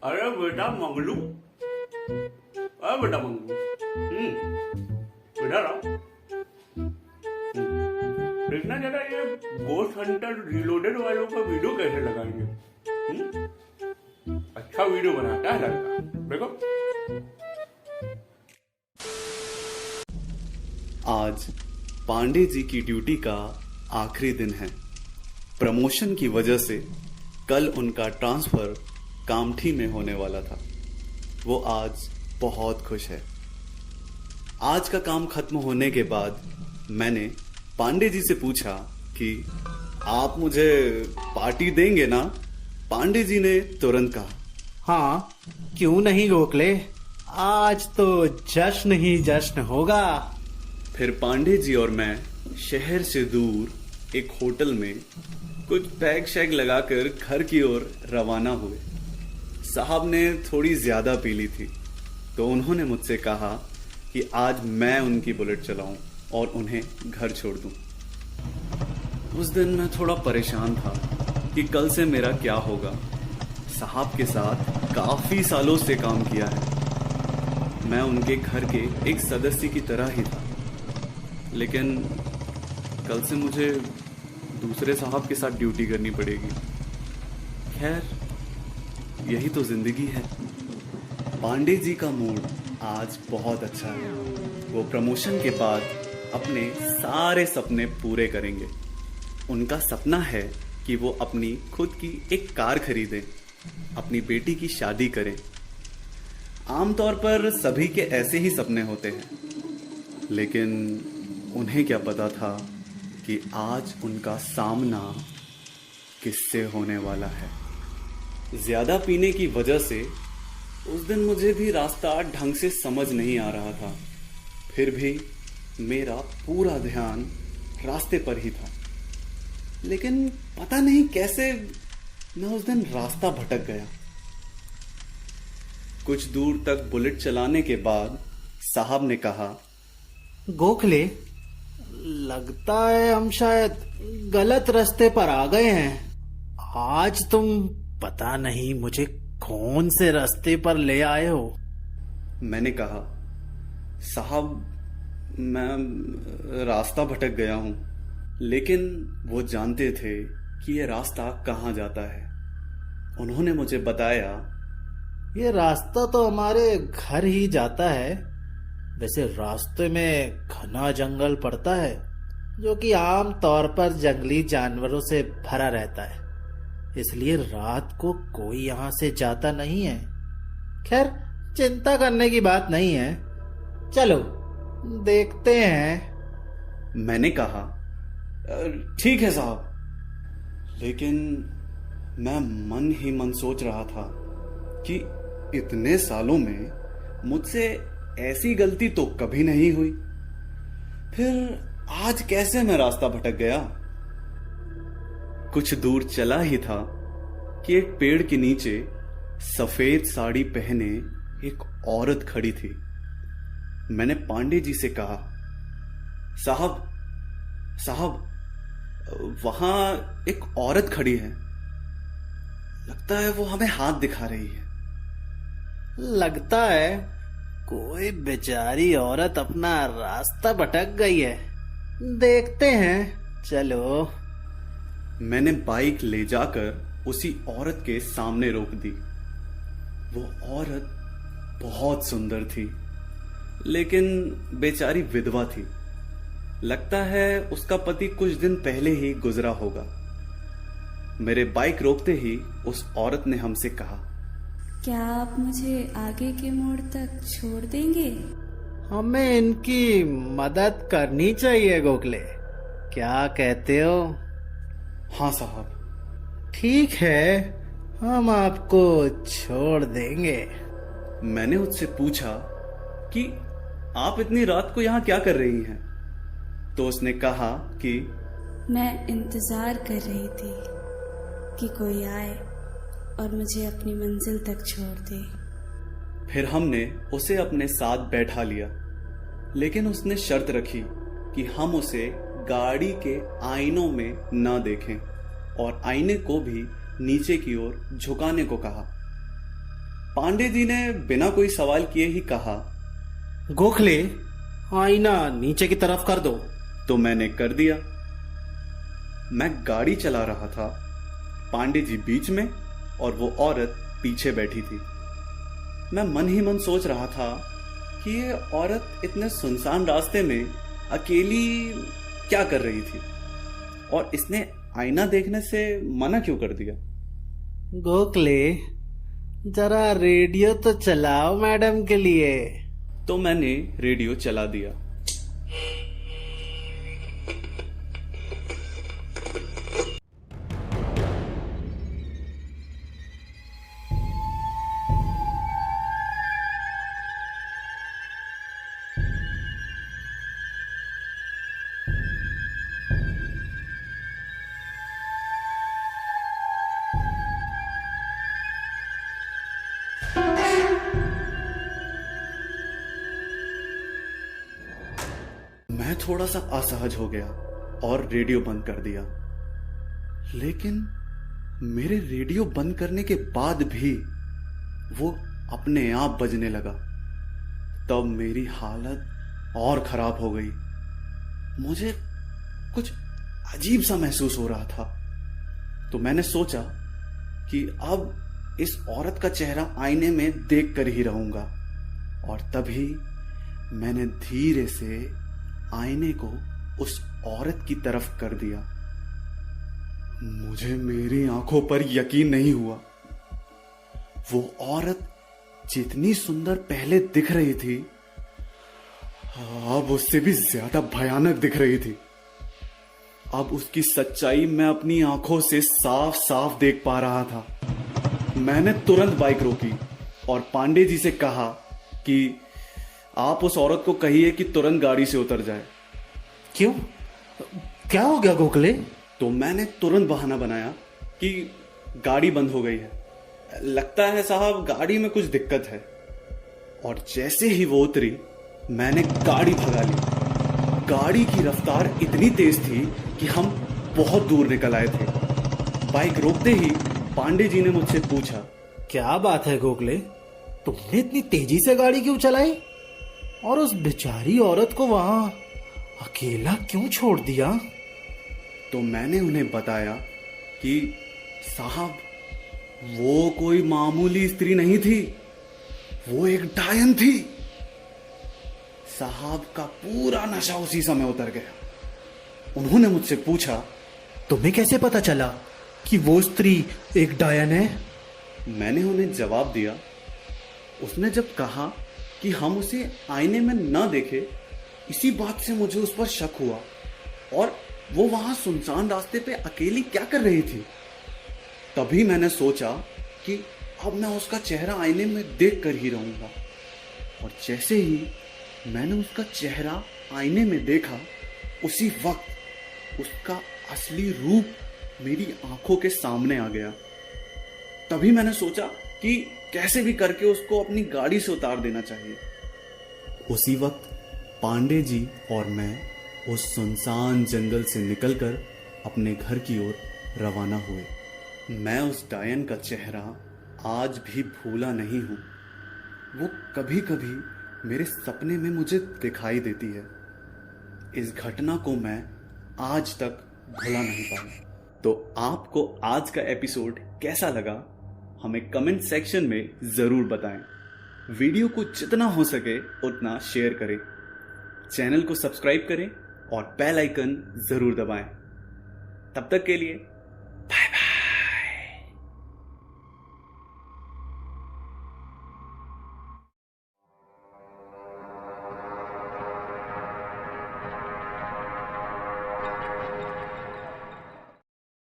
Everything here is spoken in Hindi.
अरे बेटा मंगलू, अरे बेटा मंगलू, इधर आओ। देखना जरा ये गोस्ट हंटर रीलोडेड वालों का वीडियो कैसे लगाएंगे। अच्छा वीडियो बनाता है लड़का, देखो। आज पांडे जी की ड्यूटी का आखिरी दिन है। प्रमोशन की वजह से कल उनका ट्रांसफर कामठी में होने वाला था। वो आज बहुत खुश है। आज का काम खत्म होने के बाद मैंने पांडे जी से पूछा कि आप मुझे पार्टी देंगे ना। पांडे जी ने तुरंत कहा, हाँ, क्यों नहीं गोखले, आज तो जश्न ही जश्न होगा। फिर पांडे जी और मैं शहर से दूर एक होटल में कुछ पैग शैग लगाकर घर की ओर रवाना हुए। साहब ने थोड़ी ज्यादा पी ली थी, तो उन्होंने मुझसे कहा कि आज मैं उनकी बुलेट चलाऊं और उन्हें घर छोड़ दूं। उस दिन मैं थोड़ा परेशान था कि कल से मेरा क्या होगा। साहब के साथ काफी सालों से काम किया है। मैं उनके घर के एक सदस्य की तरह ही था, लेकिन कल से मुझे दूसरे साहब के साथ ड्यूटी करनी पड़ेगी। खैर, यही तो जिंदगी है। पांडे जी का मूड आज बहुत अच्छा है। वो प्रमोशन के बाद अपने सारे सपने पूरे करेंगे। उनका सपना है कि वो अपनी खुद की एक कार खरीदें, अपनी बेटी की शादी करें। आमतौर पर सभी के ऐसे ही सपने होते हैं, लेकिन उन्हें क्या पता था कि आज उनका सामना किससे होने वाला है। ज्यादा पीने की वजह से उस दिन मुझे भी रास्ता ढंग से समझ नहीं आ रहा था। फिर भी मेरा पूरा ध्यान रास्ते पर ही था, लेकिन पता नहीं कैसे मैं उस दिन रास्ता भटक गया। कुछ दूर तक बुलेट चलाने के बाद साहब ने कहा, गोखले, लगता है हम शायद गलत रास्ते पर आ गए हैं। आज तुम पता नहीं मुझे कौन से रास्ते पर ले आए हो। मैंने कहा, साहब मैं रास्ता भटक गया हूं, लेकिन वो जानते थे कि ये रास्ता कहाँ जाता है। उन्होंने मुझे बताया, ये रास्ता तो हमारे घर ही जाता है। वैसे रास्ते में घना जंगल पड़ता है, जो कि आम तौर पर जंगली जानवरों से भरा रहता है, इसलिए रात को कोई यहाँ से जाता नहीं है। खैर, चिंता करने की बात नहीं है, चलो देखते हैं। मैंने कहा, ठीक है साहब। लेकिन मैं मन ही मन सोच रहा था कि इतने सालों में मुझसे ऐसी गलती तो कभी नहीं हुई, फिर आज कैसे मैं रास्ता भटक गया। कुछ दूर चला ही था कि एक पेड़ के नीचे सफेद साड़ी पहने एक औरत खड़ी थी। मैंने पांडे जी से कहा, साहब साहब, वहां एक औरत खड़ी है। लगता है वो हमें हाथ दिखा रही है। लगता है कोई बेचारी औरत अपना रास्ता भटक गई है, देखते हैं, चलो। मैंने बाइक ले जाकर उसी औरत के सामने रोक दी। वो औरत बहुत सुंदर थी, लेकिन बेचारी विधवा थी। लगता है उसका पति कुछ दिन पहले ही गुजरा होगा। मेरे बाइक रोकते ही उस औरत ने हमसे कहा, क्या आप मुझे आगे के मोड़ तक छोड़ देंगे? हमें इनकी मदद करनी चाहिए गोखले, क्या कहते हो? हाँ साहब। ठीक है, हम आपको छोड़ देंगे। मैंने उससे पूछा कि आप इतनी रात को यहाँ क्या कर रही हैं? तो उसने कहा कि मैं इंतजार कर रही थी कि कोई आए और मुझे अपनी मंजिल तक छोड़ दे। फिर हमने उसे अपने साथ बैठा लिया, लेकिन उसने शर्त रखी कि हम उसे गाड़ी के आईनों में न देखें और आईने को भी नीचे की ओर झुकाने को कहा। पांडे जी ने बिना कोई सवाल किए ही कहा, गोखले, आईना नीचे की तरफ कर दो। तो मैंने कर दिया। मैं गाड़ी चला रहा था, पांडे जी बीच में और वो औरत पीछे बैठी थी। मैं मन ही मन सोच रहा था कि ये औरत इतने सुनसान रास्ते में अकेली क्या कर रही थी और इसने आईना देखने से मना क्यों कर दिया। गोखले, जरा रेडियो तो चलाओ मैडम के लिए। तो मैंने रेडियो चला दिया। मैं थोड़ा सा असहज हो गया और रेडियो बंद कर दिया। लेकिन मेरे रेडियो बंद करने के बाद भी वो अपने आप बजने लगा। तब मेरी हालत और खराब हो गई। मुझे कुछ अजीब सा महसूस हो रहा था। तो मैंने सोचा कि अब इस औरत का चेहरा आईने में देख कर ही रहूंगा। और तभी मैंने धीरे से आईने को उस औरत की तरफ कर दिया। मुझे मेरी आंखों पर यकीन नहीं हुआ। वो औरत जितनी सुंदर पहले दिख रही थी, अब उससे भी ज्यादा भयानक दिख रही थी। अब उसकी सच्चाई मैं अपनी आंखों से साफ साफ देख पा रहा था। मैंने तुरंत बाइक रोकी और पांडे जी से कहा कि आप उस औरत को कहिए कि तुरंत गाड़ी से उतर जाए। क्यों? क्या हो गया गोखले? तो मैंने तुरंत बहाना बनाया कि गाड़ी बंद हो गई है, लगता है साहब गाड़ी में कुछ दिक्कत है। और जैसे ही वो उतरी, मैंने गाड़ी भगा ली। गाड़ी की रफ्तार इतनी तेज थी कि हम बहुत दूर निकल आए थे। बाइक रोकते ही पांडे जी ने मुझसे पूछा, क्या बात है गोखले, तुमने इतनी तेजी से गाड़ी क्यों चलाई और उस बेचारी औरत को वहां अकेला क्यों छोड़ दिया? तो मैंने उन्हें बताया कि साहब वो कोई मामूली स्त्री नहीं थी, वो एक डायन थी। साहब का पूरा नशा उसी समय उतर गया। उन्होंने मुझसे पूछा, तुम्हें कैसे पता चला कि वो स्त्री एक डायन है? मैंने उन्हें जवाब दिया, उसने जब कहा कि हम उसे आईने में न देखे, इसी बात से मुझे उस पर शक हुआ और वो वहां सुनसान रास्ते पे अकेली क्या कर रही थी। तभी मैंने सोचा कि अब मैं उसका चेहरा आईने में देख कर ही रहूंगा। और जैसे ही मैंने उसका चेहरा आईने में देखा, उसी वक्त उसका असली रूप मेरी आंखों के सामने आ गया। तभी मैंने सोचा कि कैसे भी करके उसको अपनी गाड़ी से उतार देना चाहिए। उसी वक्त पांडे जी और मैं उस सुनसान जंगल से निकलकर अपने घर की ओर रवाना हुए। मैं उस डायन का चेहरा आज भी भूला नहीं हूं। वो कभी कभी मेरे सपने में मुझे दिखाई देती है। इस घटना को मैं आज तक भुला नहीं पाया। तो आपको आज का एपिसोड कैसा लगा, हमें कमेंट सेक्शन में जरूर बताएं। वीडियो को जितना हो सके उतना शेयर करें, चैनल को सब्सक्राइब करें और बेल आइकन जरूर दबाएं। तब तक के लिए